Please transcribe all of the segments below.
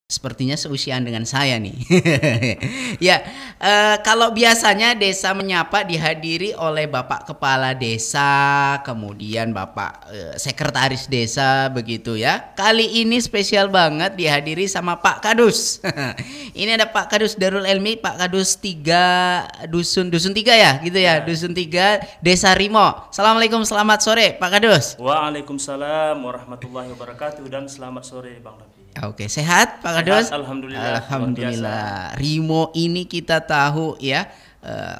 Sepertinya seusiaan dengan saya nih. Ya, kalau biasanya desa menyapa dihadiri oleh Bapak Kepala Desa, kemudian Bapak Sekretaris Desa begitu ya. Kali ini spesial banget dihadiri sama Pak Kadus. Ini ada Pak Kadus Darul Elmi, Pak Kadus 3 dusun 3 ya, gitu ya. Dusun 3 Desa Rimo. Assalamualaikum, selamat sore Pak Kadus. Waalaikumsalam warahmatullahi wabarakatuh dan selamat sore Bang Rafi. Oke, sehat Pak Kadus? Alhamdulillah. Alhamdulillah. Rimo ini kita tahu ya,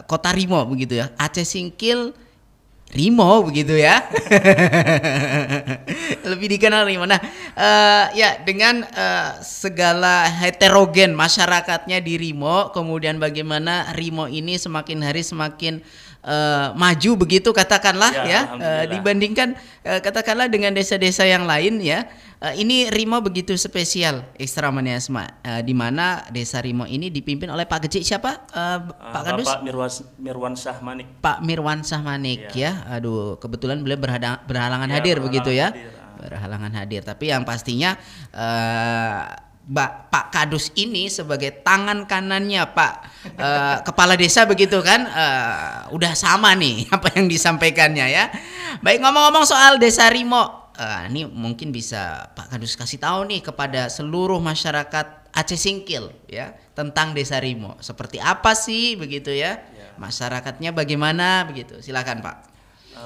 kota Rimo begitu ya. Aceh Singkil Rimo begitu ya. Lebih dikenal Rimo. Nah, ya dengan segala heterogen masyarakatnya di Rimo, kemudian bagaimana Rimo ini semakin hari semakin maju begitu katakanlah ya, dibandingkan katakanlah dengan desa-desa yang lain ya. Ini Rimo begitu spesial Ekstra Maniasma, di mana desa Rimo ini dipimpin oleh Pak Geci siapa? Pak Kadus? Pak Mirwan Syahmanik. Pak Mirwan Syahmanik ya. Aduh, kebetulan beliau berhalangan hadir begitu ya. Berhalangan hadir. Tapi yang pastinya Pak Kadus ini sebagai tangan kanannya Pak Kepala Desa begitu kan, udah sama nih apa yang disampaikannya ya. Baik, ngomong-ngomong soal Desa Rimo, ini mungkin bisa Pak Kadus kasih tahu nih kepada seluruh masyarakat Aceh Singkil ya tentang Desa Rimo. Seperti apa sih begitu ya? Masyarakatnya bagaimana begitu? Silakan Pak.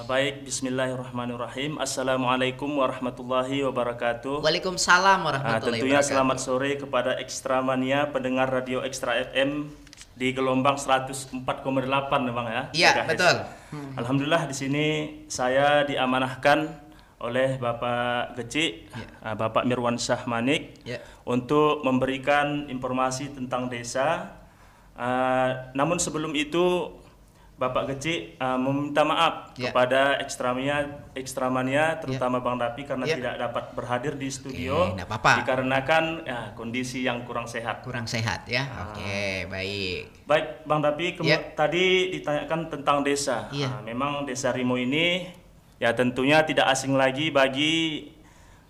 Baik, bismillahirrahmanirrahim. Assalamualaikum warahmatullahi wabarakatuh. Waalaikumsalam warahmatullahi tentunya wabarakatuh. selamat sore kepada Ekstra Mania pendengar Radio Ekstra FM di gelombang 104,8 Bang ya. Iya, betul. Alhamdulillah di sini saya diamanahkan oleh Bapak Geci, Bapak Mirwan Syahmanik untuk memberikan informasi tentang desa. Namun sebelum itu Bapak Geci meminta maaf kepada Ekstra Mania terutama Bang Rafi karena tidak dapat berhadir di studio dikarenakan kondisi yang kurang sehat. Kurang sehat ya. Oke, baik. Baik Bang Rafi, tadi ditanyakan tentang desa. Memang Desa Rimo ini ya tentunya tidak asing lagi bagi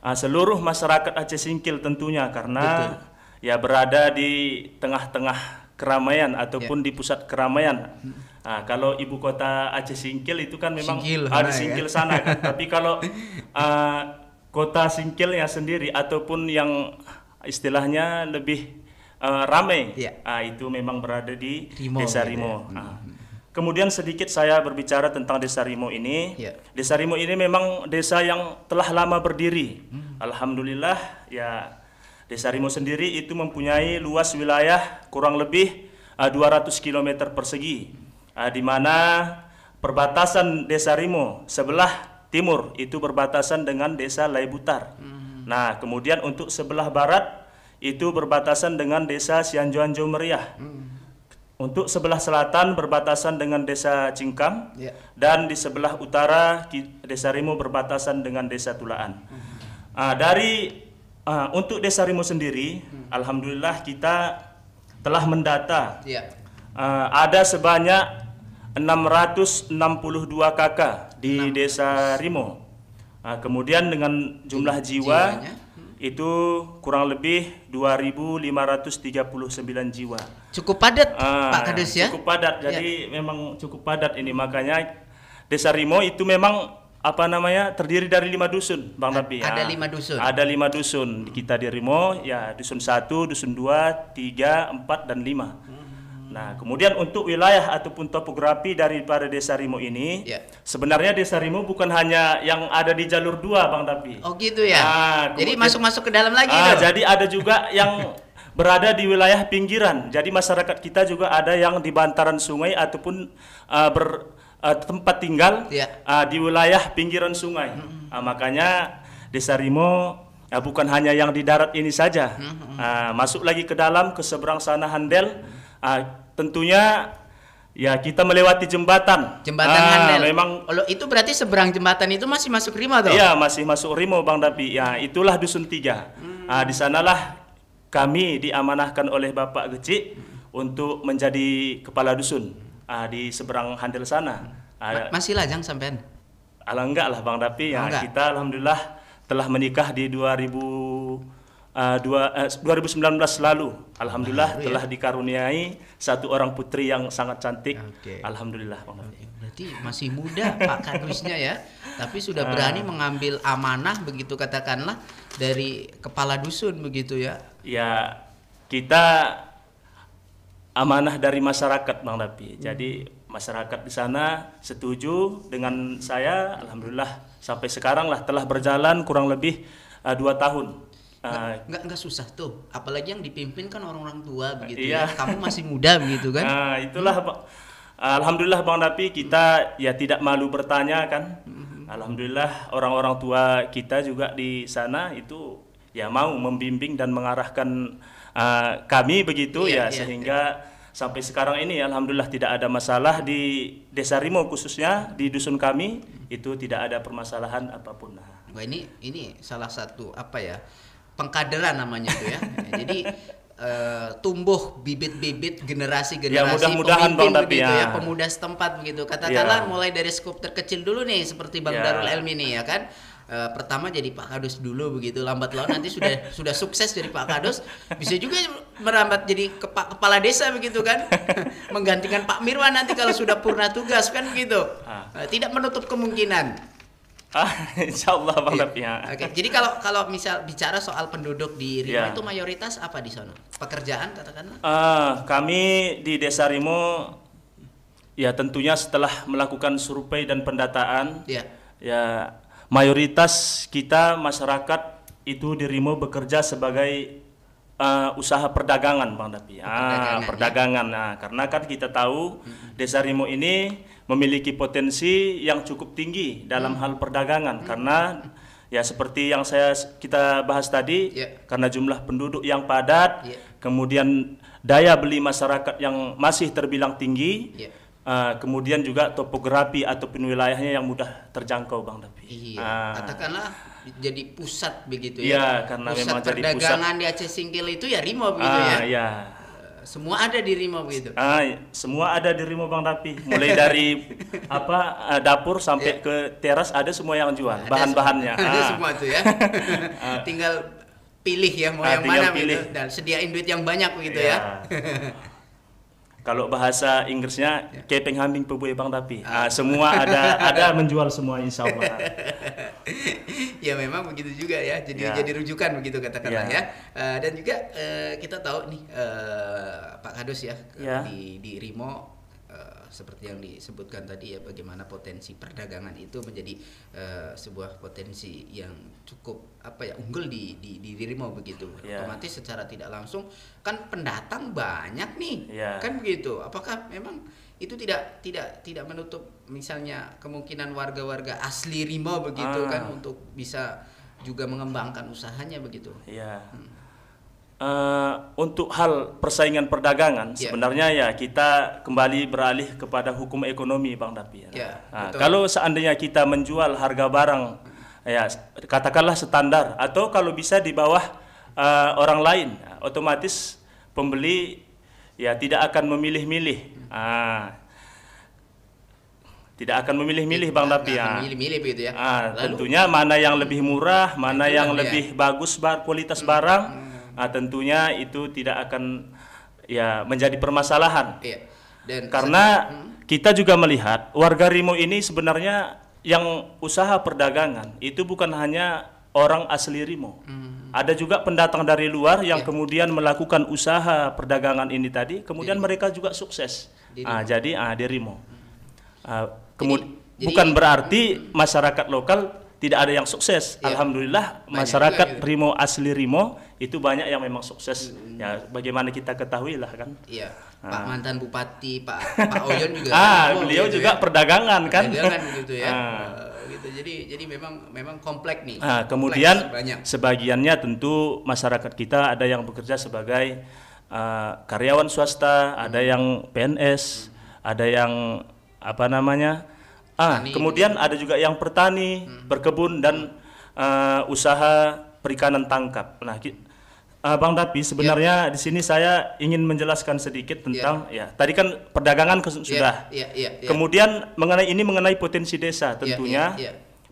seluruh masyarakat Aceh Singkil tentunya karena ya berada di tengah-tengah keramaian ataupun di pusat keramaian. Kalau ibu kota Aceh Singkil itu kan memang ada Singkil sana kan. Tapi kalau kota Singkilnya sendiri ataupun yang istilahnya lebih ramai, itu memang berada di Rimo, Desa Rimo. Kemudian sedikit saya berbicara tentang Desa Rimo ini. Desa Rimo ini memang desa yang telah lama berdiri. Alhamdulillah ya, Desa Rimo sendiri itu mempunyai luas wilayah kurang lebih 200 km persegi, di mana perbatasan Desa Rimo sebelah timur itu berbatasan dengan Desa Laibutar. Nah, kemudian untuk sebelah barat itu berbatasan dengan Desa Sianjoanjo Meriah. Untuk sebelah selatan berbatasan dengan Desa Cingkam, dan di sebelah utara Desa Rimo berbatasan dengan Desa Tulaan. Untuk Desa Rimo sendiri, alhamdulillah kita telah mendata ada sebanyak 662 kakak di Desa Rimo. Kemudian dengan jumlah jiwanya itu kurang lebih 2.539 jiwa. Cukup padat Pak Kadus ya? Cukup padat, jadi memang cukup padat ini. Makanya Desa Rimo itu memang terdiri dari 5 dusun Bang Rafi. Ada 5 dusun? Ada 5 dusun kita di Rimo, ya dusun 1, dusun 2, 3, 4, dan 5. Nah, kemudian untuk wilayah ataupun topografi daripada Desa Rimo ini, sebenarnya Desa Rimo bukan hanya yang ada di jalur 2 Bang Rafi. Oh gitu ya? Jadi masuk-masuk ke dalam lagi jadi ada juga yang berada di wilayah pinggiran. Jadi masyarakat kita juga ada yang di bantaran sungai ataupun tempat tinggal di wilayah pinggiran sungai. Makanya Desa Rimo bukan hanya yang di darat ini saja. Masuk lagi ke dalam, ke seberang sana Handel. Tentunya ya kita melewati jembatan. Jembatan Handel. Memang itu berarti seberang jembatan itu masih masuk Rimo toh? Iya, masih masuk Rimo Bang Dapi. Ya, itulah dusun 3. Di sanalah kami diamanahkan oleh Bapak Geci untuk menjadi kepala dusun di seberang Handel sana. Masih lajang sampean? Enggak lah Bang Dapi ya. Kita alhamdulillah telah menikah di 2000 2019 lalu. Alhamdulillah telah dikaruniai satu orang putri yang sangat cantik. Alhamdulillah. Berarti masih muda Pak Kadusnya ya, tapi sudah berani mengambil amanah begitu katakanlah dari kepala dusun begitu ya. Ya, kita amanah dari masyarakat Bang Dapi. Jadi masyarakat di sana setuju dengan saya. Alhamdulillah sampai sekarang lah telah berjalan kurang lebih 2 tahun. Nggak susah tuh, apalagi yang dipimpin kan orang-orang tua begitu ya. Kamu masih muda begitu kan. Itulah Alhamdulillah Bang Dapi, kita ya tidak malu bertanya kan. Alhamdulillah orang-orang tua kita juga di sana itu ya mau membimbing dan mengarahkan kami begitu sehingga sampai sekarang ini alhamdulillah tidak ada masalah di Desa Rimo, khususnya di dusun kami itu tidak ada permasalahan apapun. Wah, ini salah satu apa ya, pengkaderan namanya tuh ya. Jadi tumbuh bibit-bibit generasi-generasi pemimpin begitu ya, pemuda setempat begitu. Katakanlah mulai dari skop terkecil dulu nih seperti Bang Darul Elmi nih ya kan. Pertama jadi Pak Kadus dulu begitu, lambat laun nanti sudah sukses jadi Pak Kadus, bisa juga merambat jadi kepala desa begitu kan. Menggantikan Pak Mirwan nanti kalau sudah purna tugas kan begitu. Tidak menutup kemungkinan. Insya Allah Bang Dapi. Oke, jadi kalau misal bicara soal penduduk di Rimo itu mayoritas apa di sana? Pekerjaan katakanlah? Kami di Desa Rimo ya tentunya setelah melakukan survei dan pendataan ya mayoritas kita masyarakat itu di Rimo bekerja sebagai usaha perdagangan Bang Dapi. Perdagangan. Nah, karena kan kita tahu Desa Rimo ini memiliki potensi yang cukup tinggi dalam hal perdagangan karena ya seperti yang kita bahas tadi, karena jumlah penduduk yang padat, kemudian daya beli masyarakat yang masih terbilang tinggi, kemudian juga topografi ataupun wilayahnya yang mudah terjangkau Bang Dapi. Katakanlah jadi pusat begitu ya. Karena pusat memang perdagangan di Aceh Singkil itu ya Rimo begitu ya. Semua ada di Rimo begitu. Semua ada di Rimo Bang Dapi. Mulai dari dapur sampai ke teras ada semua yang jual bahan-bahannya. Ada semua tuh ya. Tinggal pilih ya mau yang mana gitu. Dan sediain duit yang banyak begitu ya. Kalau bahasa Inggrisnya kepeng hambing pebue Bang Dapi. Semua ada menjual semua insya Allah. Ya memang begitu juga ya. Jadi rujukan begitu katakanlah ya. Dan juga kita tahu nih Pak Kadus ya, di Rimo seperti yang disebutkan tadi ya, bagaimana potensi perdagangan itu menjadi sebuah potensi yang cukup unggul di Rimo begitu. Otomatis secara tidak langsung kan pendatang banyak nih, kan begitu. Apakah memang itu tidak menutup misalnya kemungkinan warga-warga asli Rimo begitu kan untuk bisa juga mengembangkan usahanya begitu? Untuk hal persaingan perdagangan sebenarnya ya kita kembali beralih kepada hukum ekonomi Bang Dapi. Kalau seandainya kita menjual harga barang ya katakanlah standar atau kalau bisa di bawah orang lain, otomatis pembeli ya tidak akan memilih-milih. Tidak akan memilih-milih Bang Dapi Milih-milih begitu ya. Tentunya mana yang lebih murah, mana yang lebih bagus kualitas barang. Tentunya itu tidak akan ya menjadi permasalahan. Dan karena kita juga melihat warga Rimo ini sebenarnya yang usaha perdagangan itu bukan hanya orang asli Rimo. Ada juga pendatang dari luar yang kemudian melakukan usaha perdagangan ini tadi, kemudian mereka juga sukses. Jadi di Rimo. Bukan berarti masyarakat lokal tidak ada yang sukses. Alhamdulillah masyarakat juga, Rimo asli Rimo itu banyak yang memang sukses. Ya bagaimana kita ketahui lah kan. Pak mantan Bupati Pak Oyon juga. Beliau gitu juga perdagangan kan. Perdagangan gitu ya. Gitu. Jadi memang kompleks nih. Kemudian sebagiannya tentu masyarakat kita ada yang bekerja sebagai karyawan swasta, ada yang PNS, ada yang kemudian ada juga yang petani, berkebun dan usaha perikanan tangkap. Nah, Bang Dapi sebenarnya di sini saya ingin menjelaskan sedikit tentang tadi kan perdagangan sudah. Kemudian mengenai potensi desa tentunya.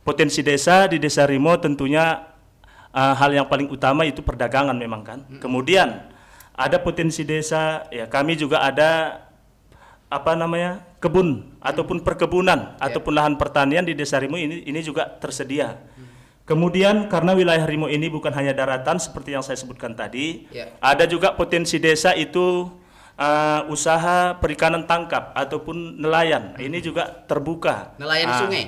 Potensi desa di Desa Rimo tentunya hal yang paling utama itu perdagangan memang kan. Kemudian ada potensi desa, ya kami juga ada kebun ataupun perkebunan ataupun lahan pertanian di Desa Rimo ini juga tersedia. Kemudian karena wilayah Rimo ini bukan hanya daratan seperti yang saya sebutkan tadi, ada juga potensi desa itu usaha perikanan tangkap ataupun nelayan. Ini juga terbuka.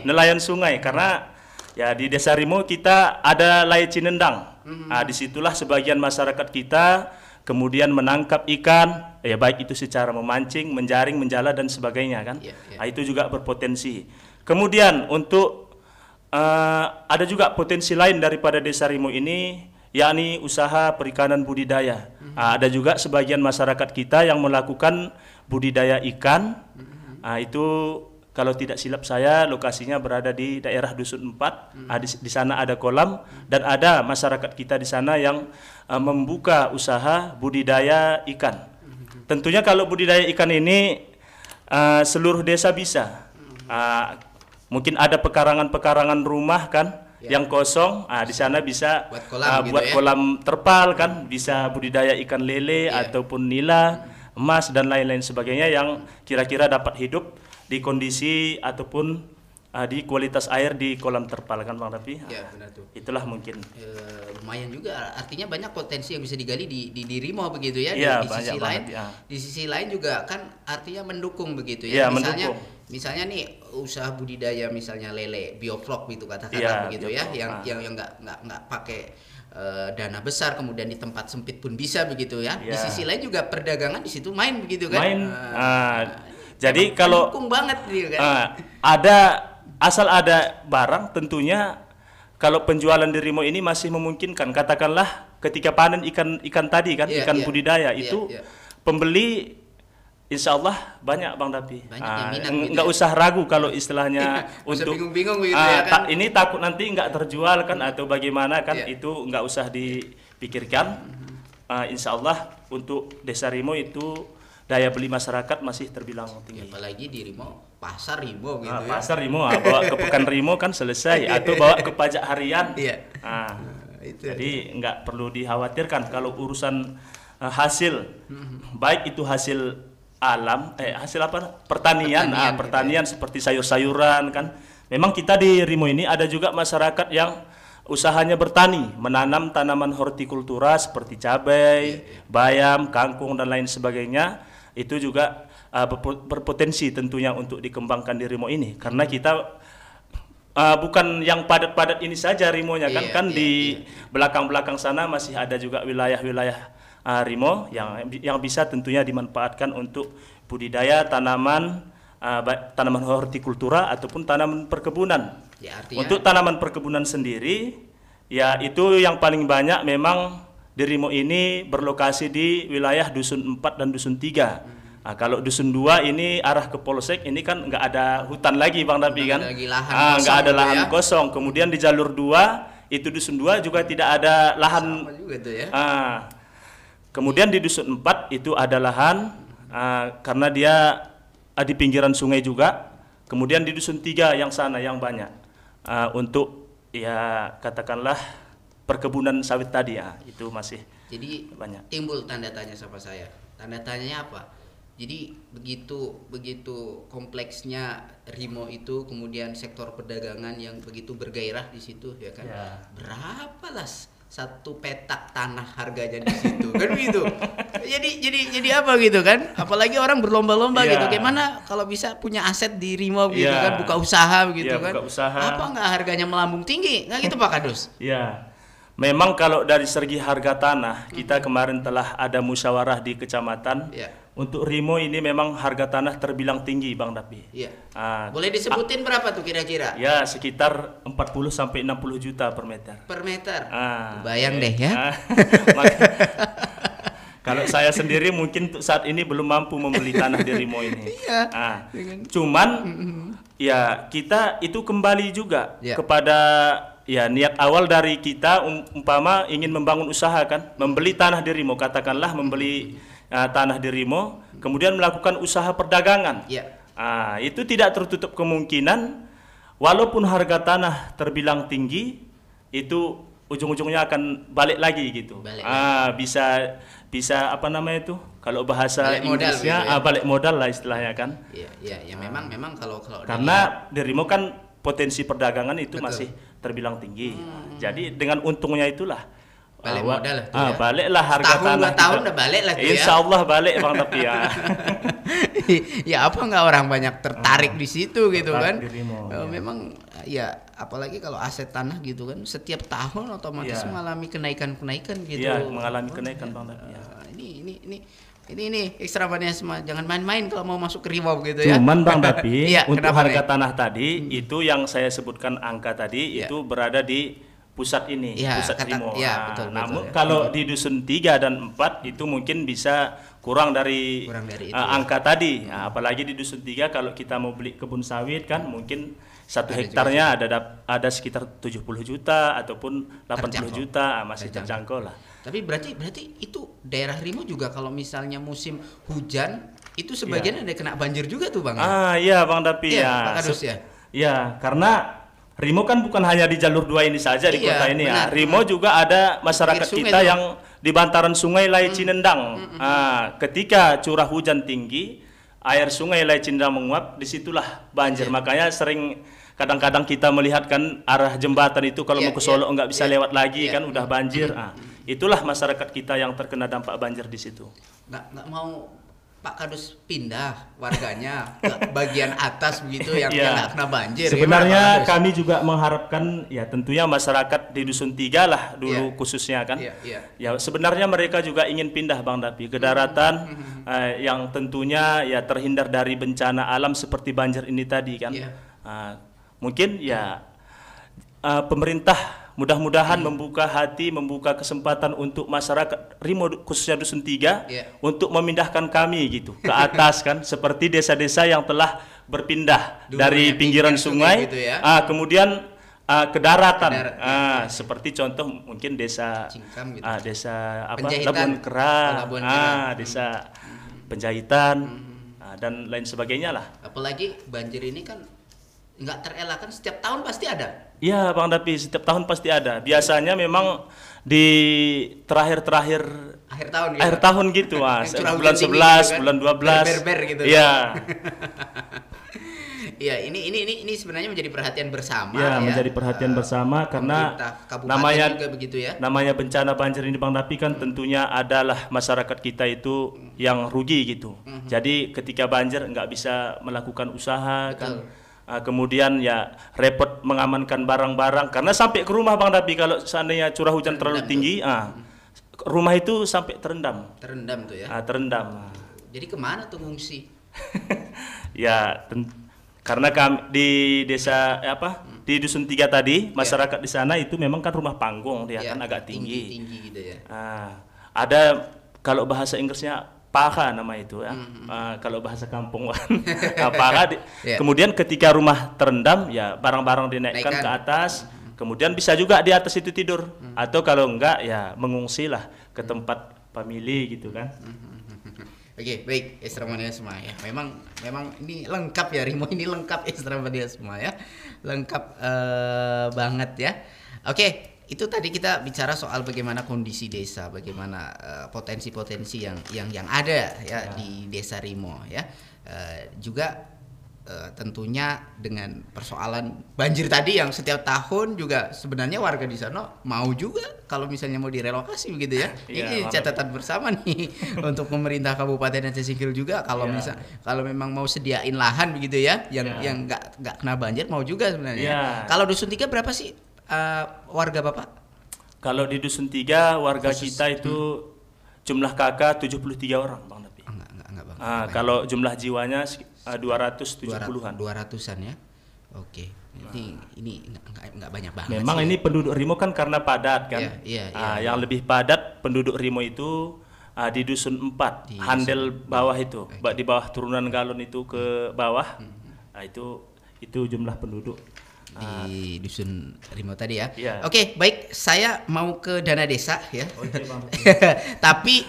Nelayan sungai karena ya di Desa Rimo kita ada Lay Cinendang. Disitulah sebagian masyarakat kita kemudian menangkap ikan, ya baik itu secara memancing, menjaring, menjala dan sebagainya kan. Itu juga berpotensi. Kemudian untuk ada juga potensi lain daripada Desa Rimo ini, yakni usaha perikanan budidaya. Ada juga sebagian masyarakat kita yang melakukan budidaya ikan. Itu kalau tidak silap saya lokasinya berada di daerah Dusun 4. Di sana ada kolam dan ada masyarakat kita di sana yang membuka usaha budidaya ikan. Tentunya kalau budidaya ikan ini seluruh desa bisa. Mungkin ada pekarangan-pekarangan rumah kan yang kosong, di sana bisa buat kolam terpal kan, bisa budidaya ikan lele ataupun nila, emas dan lain-lain sebagainya yang kira-kira dapat hidup di kondisi ataupun di kualitas air di kolam terpal kan Bang Rafi. Ya benar tuh. Itulah mungkin. Lumayan juga, artinya banyak potensi yang bisa digali di Rimo begitu ya. Di sisi lain, di sisi lain juga kan artinya mendukung begitu ya. Misalnya nih usaha budidaya misalnya lele, bioflok gitu katakanlah begitu ya, yang nggak pakai dana besar, kemudian di tempat sempit pun bisa begitu ya. Di sisi lain juga perdagangan di situ main begitu kan. Jadi kalau banget gitu kan. Asal ada barang tentunya kalau penjualan di Rimo ini masih memungkinkan. Katakanlah ketika panen ikan tadi kan, ikan budidaya itu pembeli insya Allah banyak Bang Dapi. Nggak usah ragu kalau istilahnya untuk bingung-bingung gitu ya kan. Ini takut nanti nggak terjual kan atau bagaimana kan, itu nggak usah dipikirkan. Insya Allah untuk Desa Rimo itu daya beli masyarakat masih terbilang tinggi. Apalagi di Rimo, pasar Rimo gitu ya. Pasar Rimo, bawa ke Pekan Rimo kan selesai, atau bawa ke pajak harian. Jadi nggak perlu dikhawatirkan kalau urusan hasil, baik itu hasil alam, hasil pertanian, pertanian seperti sayur-sayuran kan. Memang kita di Rimo ini ada juga masyarakat yang usahanya bertani, menanam tanaman hortikultura seperti cabai, bayam, kangkung dan lain sebagainya. Itu juga berpotensi tentunya untuk dikembangkan di Rimo ini, karena kita bukan yang padat-padat ini saja Rimonya kan, di belakang-belakang sana masih ada juga wilayah-wilayah Rimo yang bisa tentunya dimanfaatkan untuk budidaya tanaman hortikultura ataupun tanaman perkebunan. Untuk tanaman perkebunan sendiri, ya itu yang paling banyak memang di Rimo ini berlokasi di wilayah Dusun 4 dan Dusun 3. Kalau Dusun 2 ini arah ke Polsek ini kan nggak ada hutan lagi Bang Dapi kan, nggak ada lahan kosong. Kemudian di jalur 2 itu Dusun 2 juga tidak ada lahan. Kemudian di Dusun 4 itu ada lahan karena dia di pinggiran sungai juga. Kemudian di Dusun 3 yang sana yang banyak untuk ya katakanlah perkebunan sawit tadi itu masih banyak. Timbul tanda tanya sama saya. Tanda tanyanya apa? Jadi begitu kompleksnya Rimo itu, kemudian sektor perdagangan yang begitu bergairah di situ ya kan. Berapa lah satu petak tanah harganya di situ kan begitu. Jadi apa gitu kan? Apalagi orang berlomba-lomba gitu. Gimana kalau bisa punya aset di Rimo gitu kan, buka usaha begitu kan. Apa nggak harganya melambung tinggi? Nggak gitu Pak Kadus? Memang kalau dari segi harga tanah, kita kemarin telah ada musyawarah di kecamatan. Untuk Rimo ini memang harga tanah terbilang tinggi Bang Dapi. Boleh disebutin berapa tuh kira-kira? Ya sekitar 40 sampai 60 juta per meter. Per meter? Bayang deh ya. Kalau saya sendiri mungkin saat ini belum mampu membeli tanah di Rimo ini. Cuman ya kita itu kembali juga kepada niat awal dari kita, umpama ingin membangun usaha kan, membeli tanah di Rimo, katakanlah membeli tanah di Rimo, kemudian melakukan usaha perdagangan. Itu tidak tertutup kemungkinan, walaupun harga tanah terbilang tinggi, itu ujung-ujungnya akan balik lagi gitu. Bisa apa namanya itu? Kalau bahasa balik Inggrisnya modal gitu ya? Balik modal lah istilahnya kan. Iya, memang kalau karena di Rimo kan potensi perdagangan itu betul, masih terbilang tinggi. Jadi dengan untungnya itulah balik modal tuh ya. Baliklah harga tahun, tanah 2 tahun udah balik lah tuh Insya Allah balik Bang tapi ya. Ya apa nggak orang banyak tertarik di situ gitu kan? Rimo, memang ya apalagi kalau aset tanah gitu kan setiap tahun otomatis mengalami kenaikan gitu. Iya, mengalami kenaikan Bang tapi ya. Ini Ekstravaganza jangan main-main kalau mau masuk ke Rimo gitu ya. Cuman Bang tapi ya, untuk harga tanah tadi itu yang saya sebutkan angka tadi itu berada di pusat ini, pusat Rimo. Betul, namun kalau di dusun 3 dan 4 itu mungkin bisa kurang dari itu, angka tadi. Apalagi di dusun 3 kalau kita mau beli kebun sawit kan mungkin 1 hektarnya ada sekitar 70 juta ataupun 80 juta masih terjangkau lah. Tapi berarti itu daerah Rimo juga kalau misalnya musim hujan itu sebagian ada kena banjir juga tuh Bang. Iya Bang Dapi Pak Kadus ya. Ya, karena Rimo kan bukan hanya di jalur 2 ini saja di kota ini ya. Rimo juga ada masyarakat kita yang di bantaran Sungai Lai Cinendang. Ketika curah hujan tinggi, air Sungai Lai Cinendang menguap, disitulah banjir. Makanya sering kadang-kadang kita melihat kan arah jembatan itu kalau mau ke Solo nggak bisa lewat lagi kan udah banjir. Itulah masyarakat kita yang terkena dampak banjir di situ. Nggak mau Pak Kadus pindah warganya ke bagian atas begitu yang nggak kena banjir. Sebenarnya kami juga mengharapkan ya tentunya masyarakat di dusun 3 lah dulu khususnya kan. Ya sebenarnya mereka juga ingin pindah Bang Dapi ke daratan yang tentunya ya terhindar dari bencana alam seperti banjir ini tadi kan. Mungkin ya pemerintah mudah-mudahan membuka hati, membuka kesempatan untuk masyarakat Rimo khususnya dusun 3 untuk memindahkan kami gitu ke atas kan, seperti desa-desa yang telah berpindah dari pinggiran sungai gitu ya. Kemudian ke daratan. Seperti contoh mungkin desa Cingkam gitu. Desa apa? Labuan Kera, desa Penjahitan dan lain sebagainya lah. Apalagi banjir ini kan nggak terelakkan, setiap tahun pasti ada. Iya Bang Dapi, setiap tahun pasti ada. Biasanya memang di akhir tahun gitu Mas. Bulan 11, gitu kan? Bulan 12. Berber gitu. Iya. Iya, ini sebenarnya menjadi perhatian bersama ya. Menjadi perhatian bersama karena namanya juga begitu ya. Namanya bencana banjir ini Bang Dapi kan tentunya adalah masyarakat kita itu yang rugi gitu. Jadi ketika banjir nggak bisa melakukan usaha kan. Kemudian ya repot mengamankan barang-barang karena sampai ke rumah Bang Dapi kalau seandainya curah hujan terlalu tinggi, rumah itu sampai terendam tuh ya. Terendam. Jadi kemana tuh ngungsi? Ya karena kami di desa di dusun 3 tadi masyarakat di sana itu memang kan rumah panggung dia kan agak tinggi gitu ya. Ada kalau bahasa Inggrisnya paha nama itu ya. Kalau bahasa kampung paha. Kemudian ketika rumah terendam ya barang-barang dinaikkan ke atas. Kemudian bisa juga di atas itu tidur atau kalau enggak ya mengungsi lah ke tempat famili gitu kan. Oke, baik Ekstravaganza ya. Memang ini lengkap ya Rimo, ini lengkap Ekstravaganza ya. Lengkap banget ya. Oke. Itu tadi kita bicara soal bagaimana kondisi desa, bagaimana potensi-potensi yang ada ya di desa Rimo ya. Juga tentunya dengan persoalan banjir tadi yang setiap tahun juga sebenarnya warga di sana mau juga kalau misalnya mau direlokasi begitu ya. Ini catatan bersama nih untuk pemerintah Kabupaten Aceh Singkil juga kalau kalau memang mau sediain lahan begitu ya yang nggak kena banjir mau juga sebenarnya. Kalau dusun 3 berapa sih warga Bapak? Kalau di dusun 3 warga kita itu jumlah kakak 73 orang Bang Dapi. Enggak Bang. Kalau jumlah jiwanya 270-an. 200-an ya. Oke. Ini enggak banyak banget. Memang sih, ini penduduk Rimo kan karena padat kan. Yang lebih padat penduduk Rimo itu di dusun 4, Handel bawah itu, di bawah turunan Galon itu ke bawah. Itu jumlah penduduk di dusun Rimo tadi ya. Ya. Oke, baik, saya mau ke dana desa ya. Tapi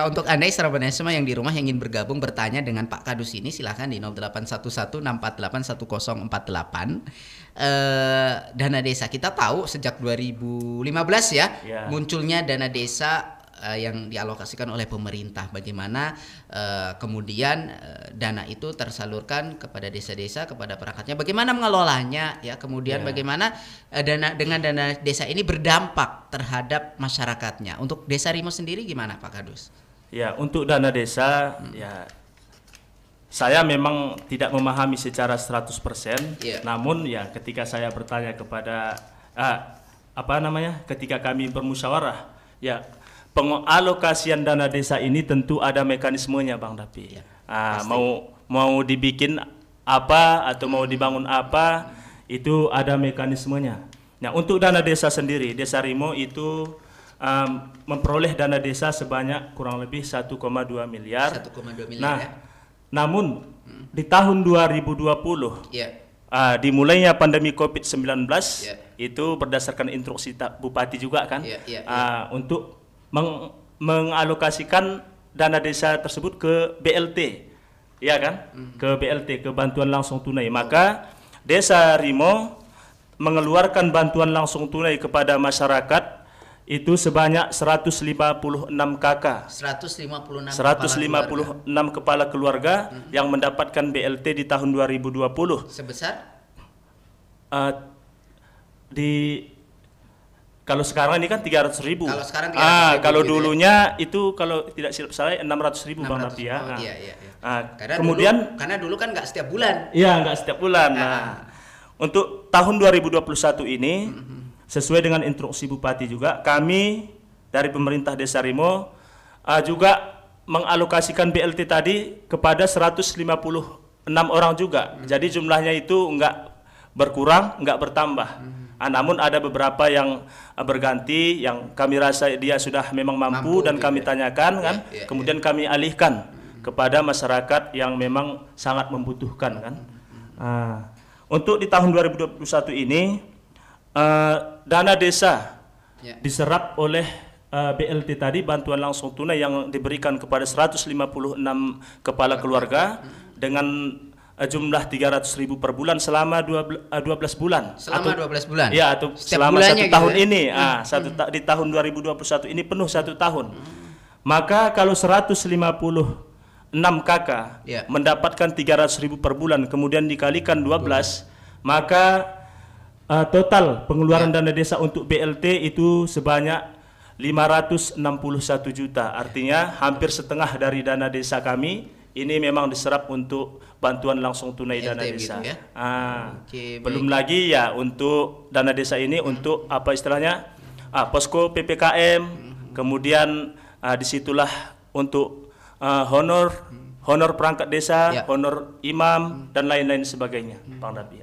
untuk Anda sahabat semua yang di rumah yang ingin bergabung bertanya dengan Pak Kadus ini silahkan di 0811648148. Dana desa kita tahu sejak 2015 ya, munculnya dana desa yang dialokasikan oleh pemerintah. Bagaimana kemudian dana itu tersalurkan kepada desa-desa, kepada perangkatnya, bagaimana mengelolanya ya, kemudian bagaimana dengan dana desa ini berdampak terhadap masyarakatnya. Untuk Desa Rimo sendiri gimana Pak Kadus? Ya, untuk dana desa ya saya memang tidak memahami secara 100%, namun ya ketika saya bertanya kepada ketika kami bermusyawarah, ya pengalokasian dana desa ini tentu ada mekanismenya Bang Dapi. Mau dibikin apa atau mau dibangun apa, itu ada mekanismenya. Nah, untuk dana desa sendiri, Desa Rimo itu memperoleh dana desa sebanyak kurang lebih 1,2 miliar. 1,2 miliar. Nah, namun di tahun 2020 dimulainya pandemi COVID-19 itu berdasarkan instruksi Bupati juga kan, untuk mengalokasikan dana desa tersebut ke BLT, ya kan, ke BLT, ke bantuan langsung tunai. Maka Desa Rimo mengeluarkan bantuan langsung tunai kepada masyarakat itu sebanyak 156 KK. 156 kepala keluarga yang mendapatkan BLT di tahun 2020. Sebesar? Kalau sekarang ini kan 300.000. Kalau sekarang 300.000. Kalau dulunya itu kalau tidak silap saya 600.000 Bang Napi ya. Karena dulu kan nggak setiap bulan. Iya, nggak setiap bulan. Untuk tahun 2021 ini sesuai dengan instruksi Bupati juga, kami dari pemerintah Desa Rimo juga mengalokasikan BLT tadi kepada 156 orang juga. Jadi jumlahnya itu nggak berkurang, nggak bertambah. Namun ada beberapa yang berganti, yang kami rasa dia sudah memang mampu dan kami tanyakan kan, kemudian kami alihkan kepada masyarakat yang memang sangat membutuhkan kan. Untuk di tahun 2021 ini dana desa diserap oleh BLT tadi, bantuan langsung tunai yang diberikan kepada 156 kepala keluarga dengan jumlah 300.000 per bulan selama 12 bulan. Selama 12 bulan? Ya, atau selama 1 tahun ini. Di tahun 2021 ini penuh 1 tahun. Maka kalau 156 KK mendapatkan 300.000 per bulan, kemudian dikalikan 12, maka total pengeluaran dana desa untuk BLT itu sebanyak 561 juta. Artinya hampir setengah dari dana desa kami ini memang diserap untuk bantuan langsung tunai dana desa. Gitu ya? Belum lagi ya untuk dana desa ini untuk apa istilahnya posko PPKM, kemudian disitulah untuk honor perangkat desa, honor imam dan lain-lain sebagainya, Bang Dapi.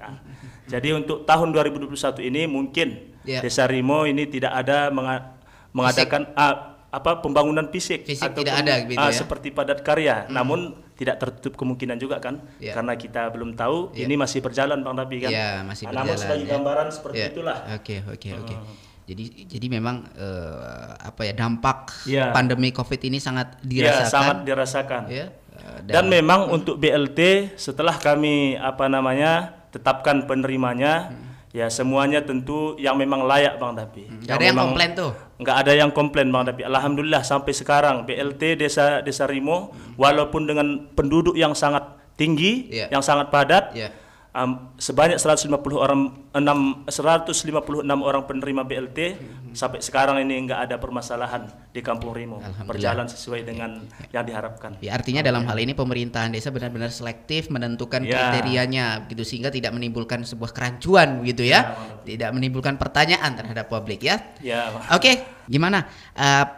Jadi untuk tahun 2021 ini mungkin Desa Rimo ini tidak ada mengadakan pembangunan fisik atau tidak ada gitu ya? Seperti padat karya, namun tidak tertutup kemungkinan juga kan, karena kita belum tahu, ini masih berjalan Bang Dapi kan. Masih berjalan. Namun sebagai gambaran seperti itulah. Oke. Jadi memang dampak pandemi COVID ini sangat dirasakan. Sangat dirasakan. Dan memang untuk BLT setelah kami tetapkan penerimanya, ya semuanya tentu yang memang layak Bang Dapi. Nggak ada yang komplain tuh? Nggak ada yang komplain Bang Dapi. Alhamdulillah sampai sekarang BLT Desa Rimo walaupun dengan penduduk yang sangat tinggi, yang sangat padat, sebanyak 156 orang penerima BLT, sampai sekarang ini nggak ada permasalahan di Kampung Rimo, berjalan sesuai dengan yang diharapkan. Artinya dalam hal ini pemerintahan desa benar-benar selektif menentukan kriterianya, gitu, sehingga tidak menimbulkan sebuah kerancuan, begitu ya, tidak menimbulkan pertanyaan terhadap publik ya. Oke, gimana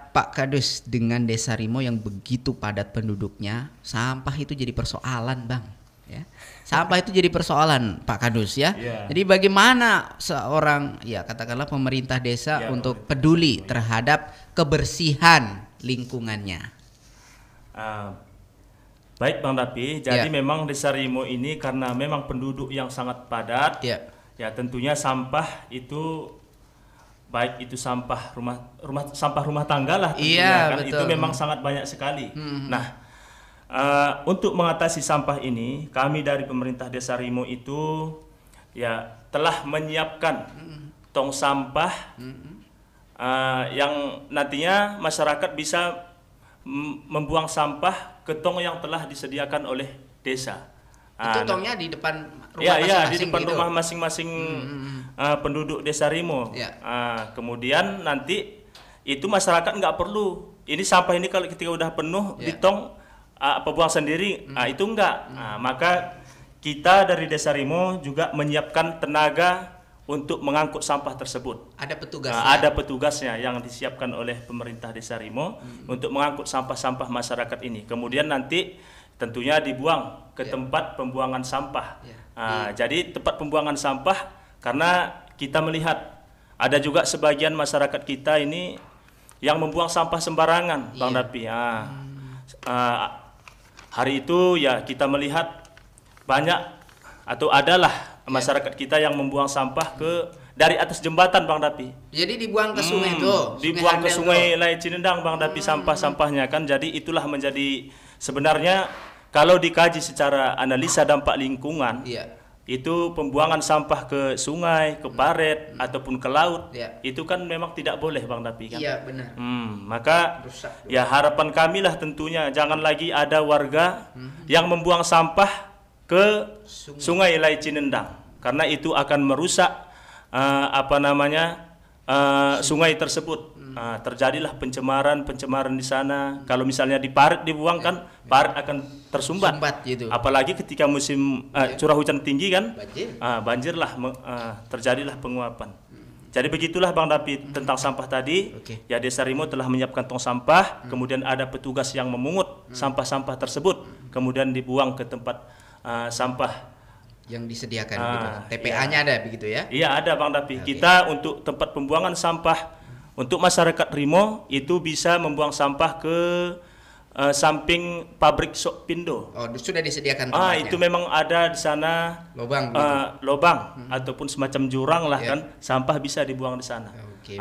Pak Kadus dengan Desa Rimo yang begitu padat penduduknya, sampah itu jadi persoalan Bang? Ya. Sampah itu jadi persoalan Pak Kadus ya. Jadi bagaimana seorang katakanlah pemerintah desa untuk peduli terhadap kebersihan lingkungannya? Baik Bang Dapi, jadi memang Desa Rimo ini karena memang penduduk yang sangat padat, Ya tentunya sampah itu baik itu sampah rumah tangga lah tentunya, iya, kan betul. itu memang sangat banyak sekali. Nah, untuk mengatasi sampah ini kami dari pemerintah Desa Rimo itu ya telah menyiapkan tong sampah yang nantinya masyarakat bisa membuang sampah ke tong yang telah disediakan oleh desa. Itu tongnya di depan rumah ya, masing-masing di depan gitu? rumah masing-masing penduduk Desa Rimo. Ya. Kemudian nanti itu masyarakat nggak perlu ini sampah ini kalau ketika udah penuh di tong buang sendiri, itu enggak. Maka kita dari Desa Rimo juga menyiapkan tenaga untuk mengangkut sampah tersebut. Ada petugasnya? Ada petugasnya yang disiapkan oleh pemerintah Desa Rimo untuk mengangkut sampah-sampah masyarakat ini. Kemudian nanti tentunya dibuang ke tempat pembuangan sampah. Jadi tempat pembuangan sampah karena kita melihat ada juga sebagian masyarakat kita ini yang membuang sampah sembarangan, Bang Dapi. Hari itu ya kita melihat banyak atau adalah masyarakat kita yang membuang sampah dari atas jembatan, Bang Dapi. Jadi dibuang ke sungai itu? Dibuang ke sungai Lai Cinendang, Bang Dapi, sampah-sampahnya kan. Jadi itulah menjadi sebenarnya kalau dikaji secara analisa dampak lingkungan, itu pembuangan sampah ke sungai, ke paret ataupun ke laut, itu kan memang tidak boleh, Bang Dapi kan. Iya, benar. Maka ya harapan kami lah tentunya jangan lagi ada warga yang membuang sampah ke sungai Lai Cinendang karena itu akan merusak sungai tersebut. Terjadilah pencemaran di sana. Kalau misalnya di parit dibuang kan parit akan tersumbat gitu. Apalagi ketika musim curah hujan tinggi kan, banjirlah terjadilah penguapan. Jadi begitulah Bang Dapi tentang sampah tadi. Ya Desa Rimo telah menyiapkan tong sampah, kemudian ada petugas yang memungut sampah-sampah tersebut, kemudian dibuang ke tempat sampah yang disediakan gitu. TPA-nya ada begitu ya? Iya ada Bang Dapi. Kita untuk tempat pembuangan sampah untuk masyarakat Rimo itu bisa membuang sampah ke samping pabrik Sok Pindo. Oh, sudah disediakan tempatnya? Itu memang ada di sana lobang ataupun semacam jurang lah kan, sampah bisa dibuang di sana.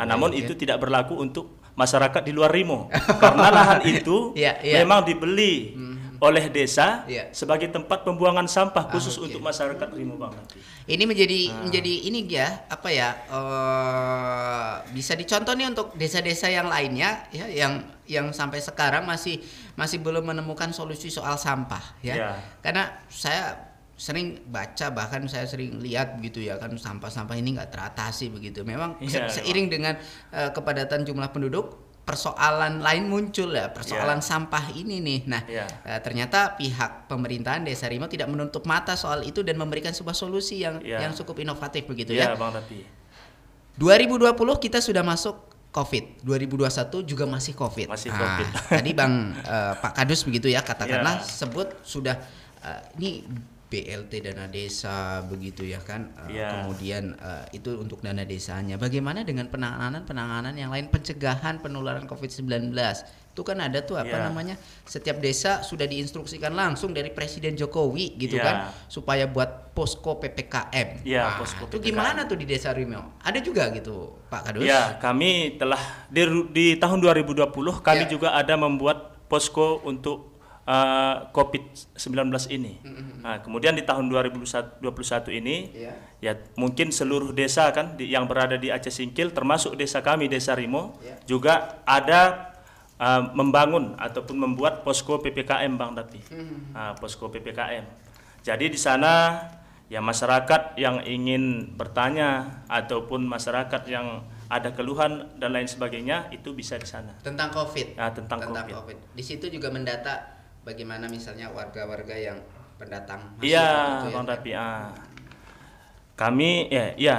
Namun itu tidak berlaku untuk masyarakat di luar Rimo karena lahan itu memang dibeli oleh desa sebagai tempat pembuangan sampah khusus untuk masyarakat Rimo, Bang. Ini menjadi ini ya bisa dicontoh nih untuk desa-desa yang lainnya ya yang sampai sekarang masih belum menemukan solusi soal sampah ya. Karena saya sering baca, bahkan saya sering lihat begitu ya kan, sampah-sampah ini nggak teratasi begitu. Memang seiring dengan kepadatan jumlah penduduk, persoalan lain muncul ya, persoalan sampah ini nih. Nah, ternyata pihak pemerintahan Desa Rimo tidak menutup mata soal itu dan memberikan sebuah solusi yang cukup inovatif begitu ya. Bang Dapi. 2020 kita sudah masuk COVID, 2021 juga masih COVID. COVID. Tadi Pak Kadus begitu ya, katakanlah sebut sudah ini BLT dana desa begitu ya kan, kemudian itu untuk dana desanya. Bagaimana dengan penanganan yang lain, pencegahan penularan COVID-19? Itu kan ada tuh setiap desa sudah diinstruksikan langsung dari Presiden Jokowi gitu kan, supaya buat posko PPKM. Posko itu gimana tuh di Desa Rimo? Ada juga gitu Pak Kadus? Ya, kami telah di tahun 2020 kami juga ada membuat posko untuk COVID-19 ini. Kemudian di tahun 2021 ini ya mungkin seluruh desa kan yang berada di Aceh Singkil termasuk desa kami Desa Rimo juga ada membangun ataupun membuat posko PPKM, Bang Dapi. Posko PPKM. Jadi di sana ya masyarakat yang ingin bertanya ataupun masyarakat yang ada keluhan dan lain sebagainya itu bisa di sana. Tentang COVID. Tentang COVID. Di situ juga mendata bagaimana misalnya warga-warga yang pendatang masuk. Iya, Bang Dapi. Kami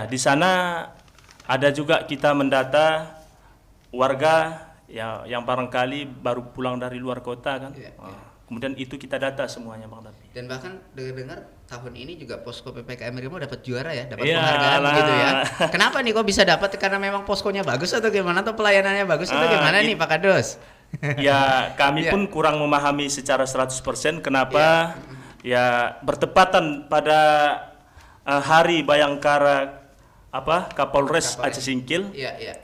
di sana ada juga kita mendata warga yang barangkali baru pulang dari luar kota kan. Kemudian itu kita data semuanya, Bang Dapi. Dan bahkan dengar tahun ini juga posko PPKM Rimo dapat juara ya, dapat penghargaan gitu ya. Kenapa nih kok bisa dapat? Karena memang poskonya bagus atau gimana, atau pelayanannya bagus atau gimana nih Pak Kadus? Ya kami pun kurang memahami secara 100% kenapa ya bertepatan pada Hari Bayangkara Kapolres Aceh Singkil.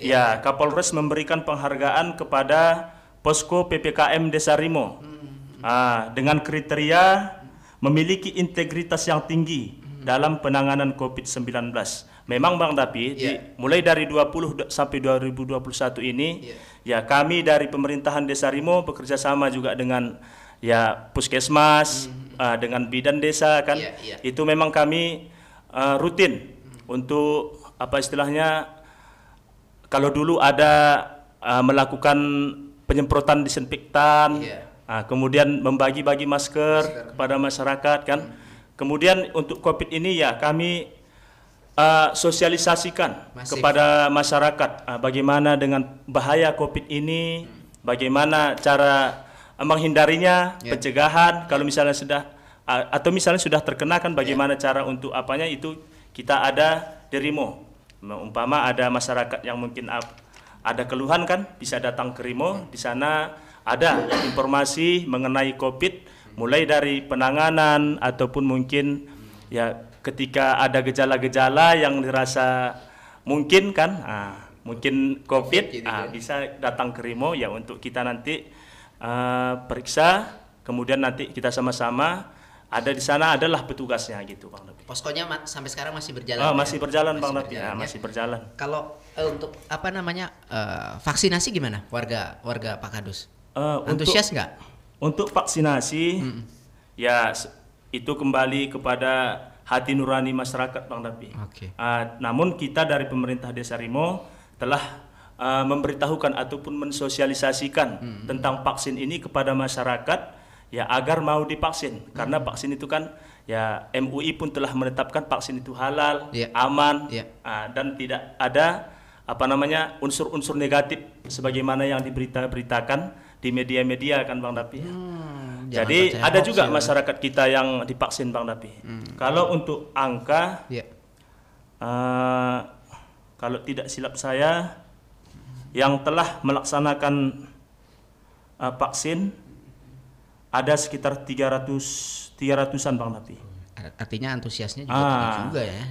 Ya, Kapolres memberikan penghargaan kepada posko PPKM Desa Rimo dengan kriteria memiliki integritas yang tinggi dalam penanganan COVID-19. Memang Bang Dapi, mulai dari 20 sampai 2021 ini, ya kami dari pemerintahan Desa Rimo bekerja sama juga dengan ya puskesmas, dengan bidan desa kan, itu memang kami rutin untuk istilahnya, kalau dulu ada melakukan penyemprotan disinfektan, kemudian membagi-bagi masker kepada masyarakat kan. Kemudian untuk COVID ini ya kami sosialisasikan kepada masyarakat bagaimana dengan bahaya COVID ini, bagaimana cara menghindarinya, pencegahan kalau misalnya sudah terkena kan, bagaimana cara untuk itu kita ada di Rimo. Umpama ada masyarakat yang mungkin ada keluhan kan, bisa datang ke Rimo, di sana ada informasi mengenai COVID, mulai dari penanganan ataupun mungkin ya ketika ada gejala-gejala yang dirasa mungkin kan, mungkin COVID, bisa datang ke Rimo ya untuk kita nanti periksa, kemudian nanti kita sama-sama ada di sana, adalah petugasnya gitu Bang Dapi. Poskonya sampai sekarang masih berjalan? Masih berjalan Bang Dapi, masih berjalan. Kalau untuk vaksinasi gimana warga Pak Kadus? Antusias nggak? Untuk vaksinasi, ya itu kembali kepada hati nurani masyarakat Bang Dapi. Namun kita dari pemerintah Desa Rimo telah memberitahukan ataupun mensosialisasikan tentang vaksin ini kepada masyarakat, ya agar mau divaksin, karena vaksin itu kan ya MUI pun telah menetapkan vaksin itu halal, aman, dan tidak ada unsur-unsur negatif sebagaimana yang diberitakan di media-media kan Bang Dapi. Jadi ada juga masyarakat kita yang divaksin Bang Dapi. Kalau untuk angka, kalau tidak silap saya, yang telah melaksanakan vaksin ada sekitar 300-an Bang Dapi. Artinya antusiasnya juga tinggi juga ya,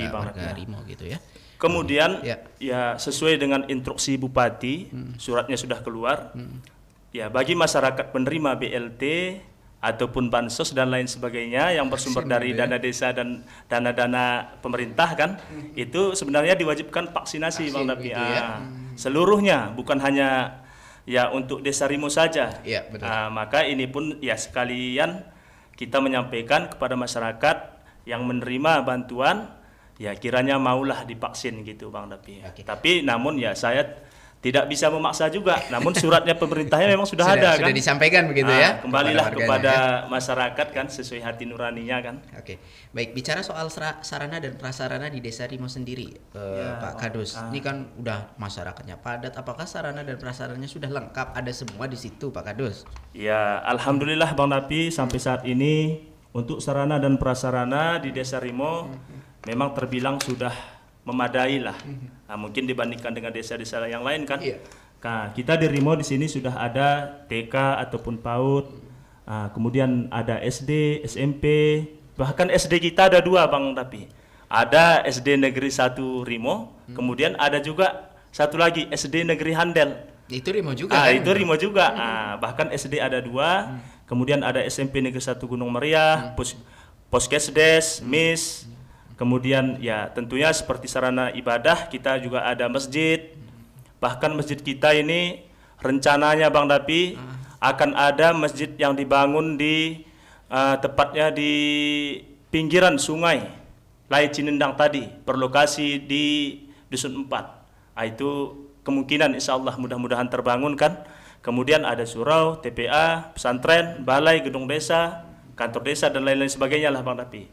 warga Rimo gitu ya. Kemudian ya sesuai dengan instruksi Bupati, suratnya sudah keluar. Ya bagi masyarakat penerima BLT ataupun bansos dan lain sebagainya yang bersumber dari dana desa dan dana-dana pemerintah kan, itu sebenarnya diwajibkan vaksinasi Bang Dapi. Seluruhnya, bukan hanya ya untuk Desa Rimo saja. Maka ini pun ya sekalian kita menyampaikan kepada masyarakat yang menerima bantuan, ya kiranya maulah divaksin gitu Bang Dapi. Tapi namun ya saya tidak bisa memaksa juga, namun suratnya pemerintahnya memang sudah ada kan. Sudah disampaikan begitu ya. Kembalilah kepada masyarakat kan, sesuai hati nuraninya kan. Baik, bicara soal sarana dan prasarana di Desa Rimo sendiri, Pak Kadus, ini kan udah masyarakatnya padat. Apakah sarana dan prasarananya sudah lengkap, ada semua di situ Pak Kadus? Ya, alhamdulillah Bang Dapi, sampai saat ini untuk sarana dan prasarana di Desa Rimo memang terbilang sudah memadai lah. Mungkin dibandingkan dengan desa-desa yang lain kan. Nah, kita di Rimo di sini sudah ada TK ataupun PAUD, kemudian ada SD, SMP, bahkan SD kita ada 2 Bang Dapi. Ada SD Negeri 1 Rimo, kemudian ada juga satu lagi SD Negeri Handel. Itu Rimo juga kan? Itu Rimo juga. Bahkan SD ada 2, kemudian ada SMP Negeri 1 Gunung Meriah, Poskesdes, MIS. Kemudian ya tentunya seperti sarana ibadah kita juga ada masjid. Bahkan masjid kita ini rencananya Bang Dapi akan ada masjid yang dibangun di tepatnya di pinggiran sungai Lai Cinendang tadi, berlokasi di Dusun 4. Itu kemungkinan insya Allah mudah-mudahan terbangun kan. Kemudian ada surau, TPA, pesantren, balai, gedung desa, kantor desa dan lain-lain sebagainya lah Bang Dapi.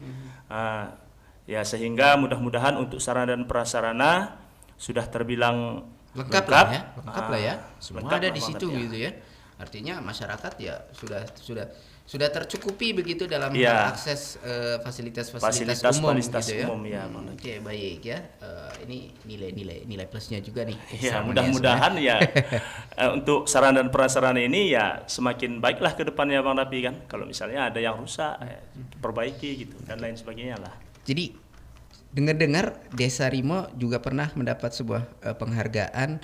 Ya sehingga mudah-mudahan untuk sarana dan prasarana sudah terbilang lengkap lah ya. Semua ada di situ gitu ya. Artinya masyarakat ya sudah tercukupi begitu dalam akses fasilitas umum gitu ya. Baik ya. Ini nilai plusnya juga nih. Ya mudah-mudahan ya untuk sarana dan prasarana ini ya semakin baiklah ke depannya Bang Dapi kan. Kalau misalnya ada yang rusak, perbaiki gitu dan lain sebagainya lah. Jadi dengar-dengar Desa Rimo juga pernah mendapat sebuah penghargaan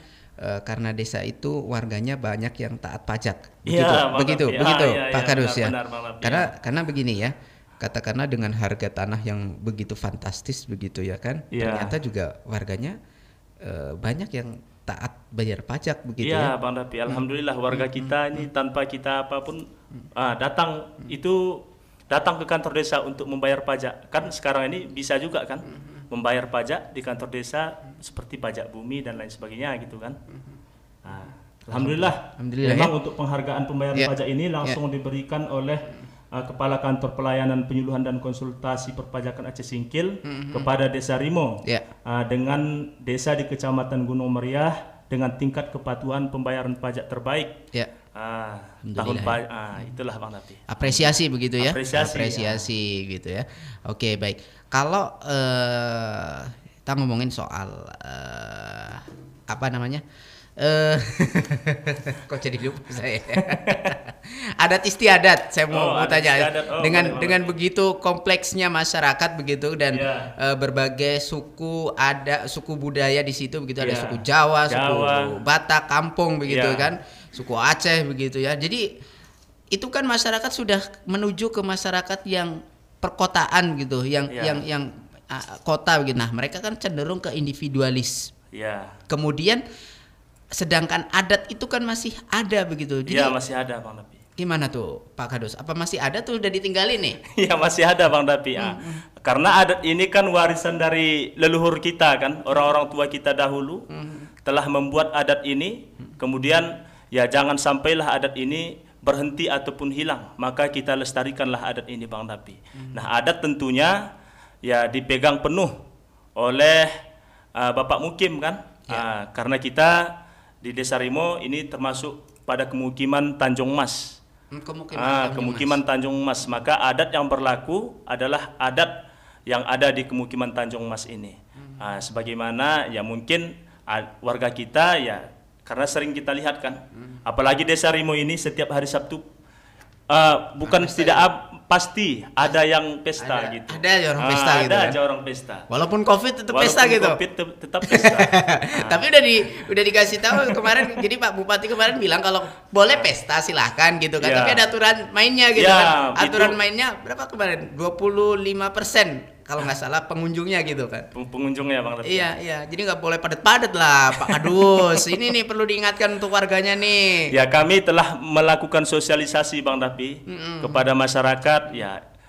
karena desa itu warganya banyak yang taat pajak. Begitu, Pak Kadus ya. Karena begini ya, katakanlah dengan harga tanah yang begitu fantastis begitu ya kan, ternyata juga warganya banyak yang taat bayar pajak begitu ya. Bang Dapi, alhamdulillah warga kita ini tanpa kita apapun datang ke kantor desa untuk membayar pajak. Kan sekarang ini bisa juga kan membayar pajak di kantor desa seperti pajak bumi dan lain sebagainya gitu kan. Alhamdulillah memang untuk penghargaan pembayaran pajak ini langsung diberikan oleh Kepala Kantor Pelayanan Penyuluhan dan Konsultasi Perpajakan Aceh Singkil kepada Desa Rimo dengan desa di Kecamatan Gunung Meriah dengan tingkat kepatuhan pembayaran pajak terbaik. Itulah Bang Dapi. Apresiasi begitu ya. Apresiasi gitu ya. Oke, baik. Kalau kita ngomongin soal apa namanya? Kok jadi lupa saya. Adat istiadat saya mau tanya. Dengan begitu kompleksnya masyarakat begitu dan berbagai suku, ada suku budaya di situ begitu, ada suku Jawa, suku Batak, Kampung begitu kan, suku Aceh begitu ya. Jadi itu kan masyarakat sudah menuju ke masyarakat yang perkotaan gitu, yang kota begitu. Nah, mereka kan cenderung ke individualis. Kemudian sedangkan adat itu kan masih ada begitu. Jadi masih ada Bang Dapi. Gimana tuh Pak Kadus? Apa masih ada tuh udah ditinggalin nih? Masih ada Bang Dapi. Karena adat ini kan warisan dari leluhur kita kan, orang-orang tua kita dahulu telah membuat adat ini. Kemudian jangan sampailah adat ini berhenti ataupun hilang. Maka kita lestarikanlah adat ini Bang Dapi. Nah, adat tentunya dipegang penuh oleh Bapak Mukim kan. Karena kita di Desa Rimo ini termasuk pada kemukiman Tanjung Mas. Kemukiman Tanjung Mas. Maka adat yang berlaku adalah adat yang ada di kemukiman Tanjung Mas ini. Sebagaimana mungkin warga kita karena sering kita lihat kan, apalagi Desa Rimo ini setiap hari Sabtu pasti ada yang pesta gitu. Ada orang pesta gitu. Ada aja orang pesta. Walaupun Covid tetap pesta gitu. Covid tetap pesta. Tapi udah dikasih tahu kemarin. Jadi Pak Bupati kemarin bilang kalau boleh pesta silahkan gitu kan. Tapi ada aturan mainnya gitu kan. Aturan mainnya berapa kemarin? 25% kalau nggak salah pengunjungnya gitu kan. Pengunjungnya Bang. Iya. Jadi nggak boleh padat-padat lah Pak Kadus. Ini nih perlu diingatkan untuk warganya nih. Kami telah melakukan sosialisasi Bang Dapi kepada masyarakat.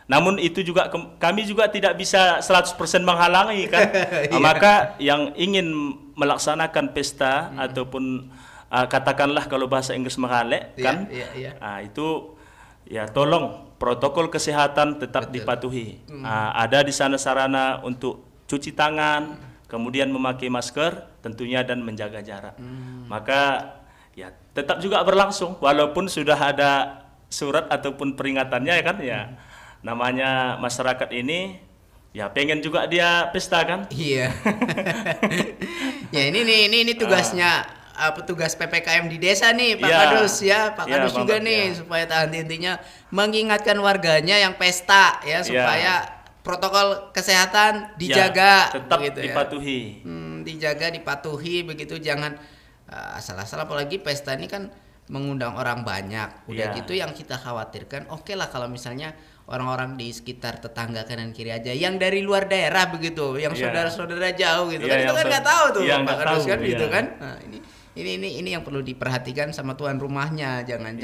Namun itu juga kami juga tidak bisa 100% menghalangi kan. Maka yang ingin melaksanakan pesta ataupun katakanlah kalau bahasa Inggris menghalek kan. Itu tolong protokol kesehatan tetap dipatuhi. Ada di sana sarana untuk cuci tangan, kemudian memakai masker tentunya dan menjaga jarak. Maka tetap juga berlangsung walaupun sudah ada surat ataupun peringatannya kan namanya masyarakat ini pengen juga dia pesta kan. Ini tugasnya petugas PPKM di desa nih Pak Kadus Pak Kadus juga nih supaya intinya mengingatkan warganya yang pesta supaya protokol kesehatan dijaga tetap begitu, dipatuhi. Dijaga dipatuhi begitu, jangan asal-asal, apalagi pesta ini kan mengundang orang banyak. Udah gitu yang kita khawatirkan lah kalau misalnya orang-orang di sekitar tetangga kanan kiri aja yang dari luar daerah begitu, yang saudara-saudara jauh gitu kan, kita kan nggak tahu tuh Pak Kadus kan gitu kan. Nah, ini yang perlu diperhatikan sama tuan rumahnya, jangan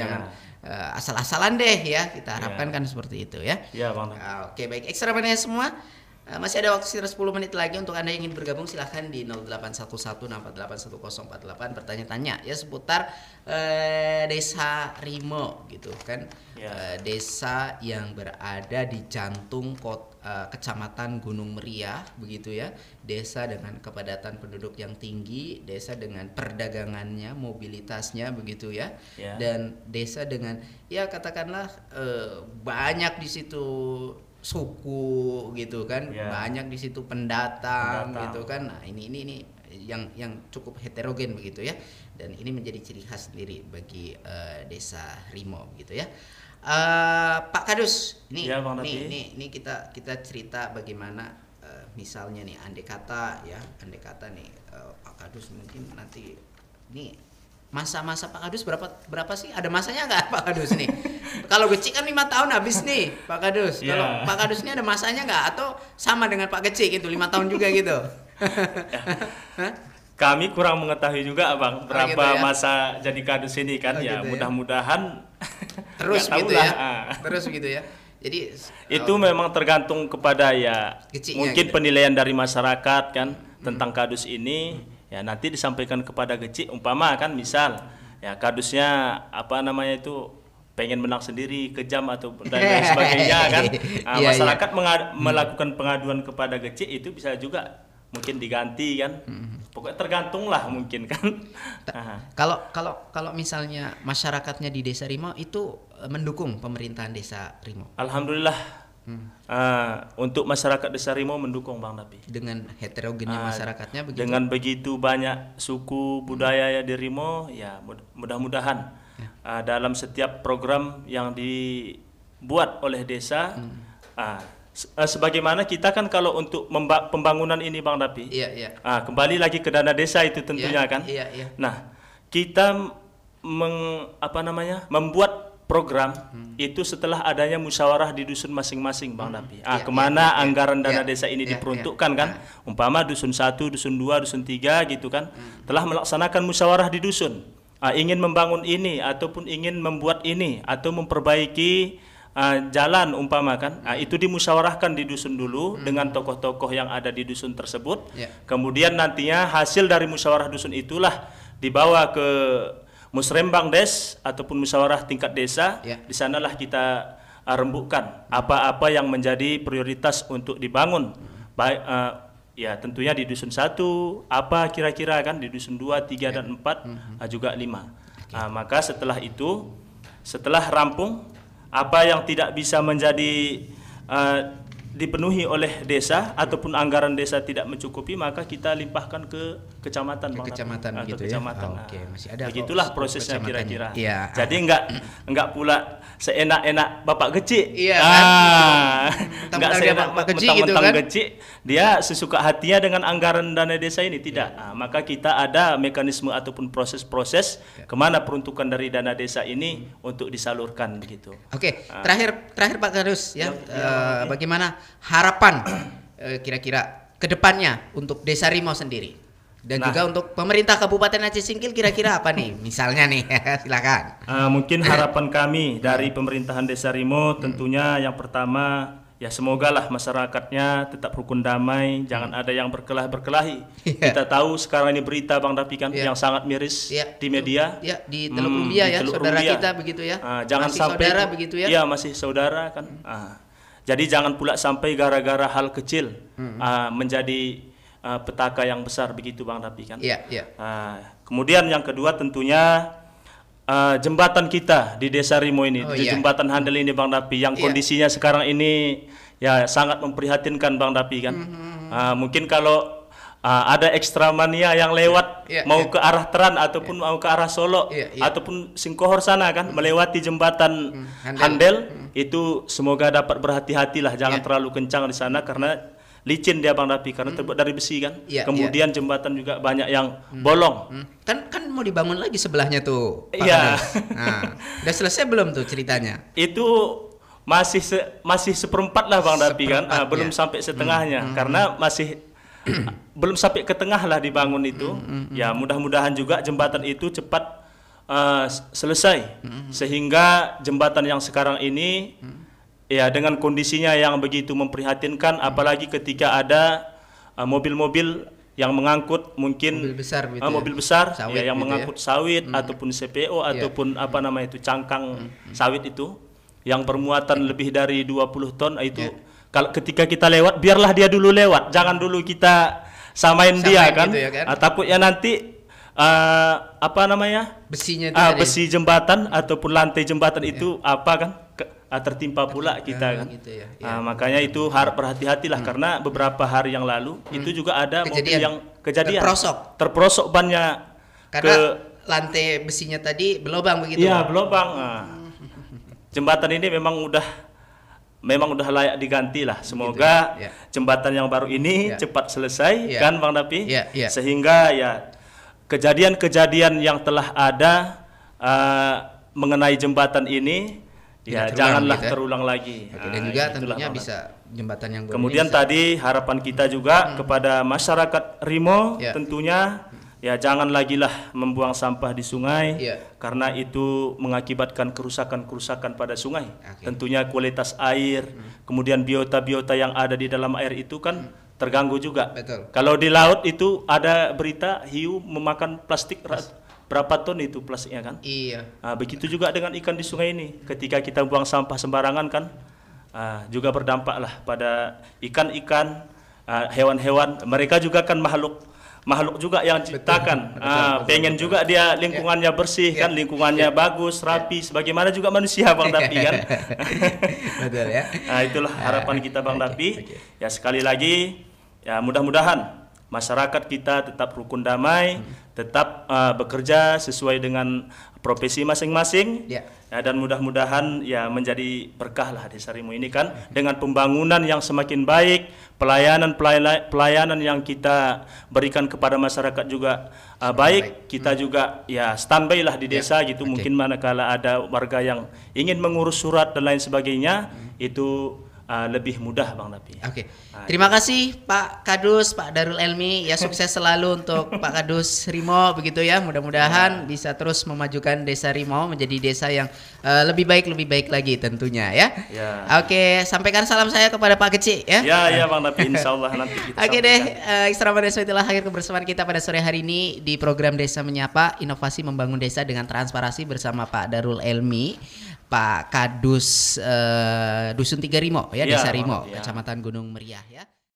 asal-asalan deh kita harapkan kan seperti itu ya. Bang. Oke, baik, ekstra mania semua. Masih ada waktu sekitar 10 menit lagi untuk Anda yang ingin bergabung, silahkan di 0811681048 bertanya-tanya seputar Desa Rimo gitu kan. Desa yang berada di jantung Kecamatan Gunung Meriah begitu ya. Desa dengan kepadatan penduduk yang tinggi, desa dengan perdagangannya, mobilitasnya begitu ya. Dan desa dengan katakanlah banyak di situ suku gitu kan, banyak di situ pendatang gitu kan. Nah, ini yang cukup heterogen begitu ya, dan ini menjadi ciri khas sendiri bagi Desa Rimo gitu ya. Pak Kadus, ini kita cerita bagaimana misalnya nih andai kata nih Pak Kadus mungkin nanti nih masa-masa Pak Kadus berapa sih? Ada masanya nggak Pak Kadus nih? Kalau Geci kan 5 tahun habis nih Pak Kadus. Kalau Pak Kadus ini ada masanya nggak? Atau sama dengan Pak Geci gitu 5 tahun juga gitu? Kami kurang mengetahui juga Bang berapa gitu ya? Masa jadi Kadus ini kan ya gitu mudah-mudahan terus gitu ya. Terus gitu ya. Jadi itu memang tergantung kepada ya mungkin gitu. Penilaian dari masyarakat kan tentang Kadus ini ya nanti disampaikan kepada Geci umpama kan misal ya Kadusnya apa namanya itu pengen menang sendiri kejam atau dan lain sebagainya kan masyarakat melakukan pengaduan kepada Geci itu bisa juga mungkin diganti kan pokoknya tergantung lah mungkin kan. Kalau misalnya masyarakatnya di Desa Rimau itu mendukung pemerintahan Desa Rimau. Alhamdulillah untuk masyarakat Desa Rimau mendukung Bang Dapi. Dengan heterogennya masyarakatnya begitu. Dengan begitu banyak suku budaya ya di Rimau ya mudah-mudahan dalam setiap program yang dibuat oleh desa sebagaimana kita kan kalau untuk pembangunan ini Bang Dapi, kembali lagi ke dana desa itu tentunya kan. Nah, kita membuat program itu setelah adanya musyawarah di dusun masing-masing Bang Dapi. Kemana anggaran dana desa ini diperuntukkan kan? Umpama dusun 1, dusun 2, dusun 3 gitu kan, telah melaksanakan musyawarah di dusun. Ingin membangun ini ataupun ingin membuat ini atau memperbaiki jalan umpama kan, itu dimusyawarahkan di dusun dulu dengan tokoh-tokoh yang ada di dusun tersebut. Kemudian nantinya hasil dari musyawarah dusun itulah dibawa ke musrembang des ataupun musyawarah tingkat desa. Di sanalah kita rembukkan apa-apa yang menjadi prioritas untuk dibangun. Baik ya tentunya di dusun 1 apa kira-kira kan, di dusun 2, 3 dan 4 juga 5. Maka setelah itu, setelah rampung apa yang tidak bisa menjadi dipenuhi oleh desa ataupun anggaran desa tidak mencukupi, maka kita limpahkan ke kecamatan. Ke kecamatan gitu ya. Oke, masih ada. Begitulah prosesnya kira-kira. Ya. Jadi enggak pula seenak-enak Bapak Geci. Iya Enggak seenak Bapak Geci gitu kan. Geci, dia sesuka hatinya dengan anggaran dana desa ini tidak. Maka kita ada mekanisme ataupun proses-proses kemana peruntukan dari dana desa ini untuk disalurkan begitu. Oke, terakhir Pak Kadus ya, bagaimana harapan kira-kira ke depannya untuk Desa Rimau sendiri? Dan juga untuk pemerintah Kabupaten Aceh Singkil kira-kira apa nih? Misalnya nih, silakan. Mungkin harapan kami dari pemerintahan Desa Rimau tentunya yang pertama ya semoga lah masyarakatnya tetap rukun damai, jangan ada yang berkelahi. Kita tahu sekarang ini berita Bang Dapi kan yang sangat miris di media. Di Teluk Rumbia ya, saudara kita begitu ya. Jangan masih sampai saudara begitu ya. Iya, masih saudara kan. Jadi jangan pula sampai gara-gara hal kecil menjadi petaka yang besar begitu Bang Dapi kan. Kemudian yang kedua tentunya jembatan kita di Desa Rimau ini, jembatan Handel ini Bang Dapi yang kondisinya sekarang ini ya sangat memprihatinkan Bang Dapi kan. Mungkin kalau ada ekstra mania yang lewat mau ke arah Teran ataupun mau ke arah Solo ataupun Singkohor sana kan melewati jembatan Handel itu semoga dapat berhati-hatilah, jangan terlalu kencang di sana karena licin dia Bang Dapi karena terbuat dari besi kan. Kemudian jembatan juga banyak yang bolong. Kan mau dibangun lagi sebelahnya tuh. Udah selesai belum tuh ceritanya? Itu masih seperempat lah Bang Dapi kan. Belum sampai setengahnya karena masih belum sampai ke tengah lah dibangun itu. Ya mudah-mudahan juga jembatan itu cepat selesai sehingga jembatan yang sekarang ini ya dengan kondisinya yang begitu memprihatinkan, apalagi ketika ada mobil-mobil yang mengangkut mungkin mobil besar sawit yang mengangkut sawit ataupun CPO ataupun apa namanya itu cangkang sawit itu yang bermuatan lebih dari 20 ton itu kalau ketika kita lewat biarlah dia dulu lewat, jangan dulu kita samain dia kan, gitu ya, kan? Takutnya nanti apa namanya besinya besi jembatan ataupun lantai jembatan itu apa kan tertimpa pula kita kan. Gitu makanya itu harap berhati-hatilah karena beberapa hari yang lalu itu juga ada mobil yang kejadian terperosok bannya karena lantai besinya tadi berlubang begitu. Iya, berlubang. Jembatan ini memang udah memang udah layak diganti lah. Semoga gitu, ya. jembatan yang baru ini cepat selesai, kan Bang Dapi, sehingga ya kejadian-kejadian yang telah ada mengenai jembatan ini janganlah terulang lagi. Dan juga tentunya bisa jembatan yang baru. Kemudian tadi harapan kita juga kepada masyarakat Rimo, tentunya ya jangan lagi lah membuang sampah di sungai, karena itu mengakibatkan kerusakan-kerusakan pada sungai. Tentunya kualitas air, kemudian biota-biota yang ada di dalam air itu kan terganggu juga. Kalau di laut itu ada berita hiu memakan plastik, berapa ton itu plastiknya kan? Begitu juga dengan ikan di sungai ini. Ketika kita buang sampah sembarangan kan, juga berdampak lah pada ikan-ikan, hewan-hewan. Mereka juga kan makhluk juga yang ciptakan, pengen juga dia lingkungannya bersih kan, lingkungannya bagus, rapi, sebagaimana juga manusia Bang Dapi kan. Betul ya. Itulah harapan kita Bang Dapi. Ya sekali lagi, ya mudah-mudahan masyarakat kita tetap rukun damai, tetap bekerja sesuai dengan profesi masing-masing, dan mudah-mudahan ya menjadi berkah lah Desa Rimo ini kan, dengan pembangunan yang semakin baik, pelayanan yang kita berikan kepada masyarakat juga baik. Kita juga ya standby lah di desa gitu. Mungkin manakala ada warga yang ingin mengurus surat dan lain sebagainya, itu lebih mudah Bang Dapi. Terima kasih Pak Kadus, Pak Darul Elmi, ya sukses selalu untuk Pak Kadus Rimo begitu ya. Mudah-mudahan bisa terus memajukan Desa Rimo menjadi desa yang lebih baik lagi tentunya ya. Sampaikan salam saya kepada Pak Keci ya. Ya Bang Dapi, insyaallah nanti kita deh, Istirahat Desa itulah akhir kebersamaan kita pada sore hari ini di program Desa Menyapa, inovasi membangun desa dengan transparansi bersama Pak Darul Elmi, Pak Kadus Dusun 3 Rimo ya, Desa Rimo, Kecamatan Gunung Meriah ya.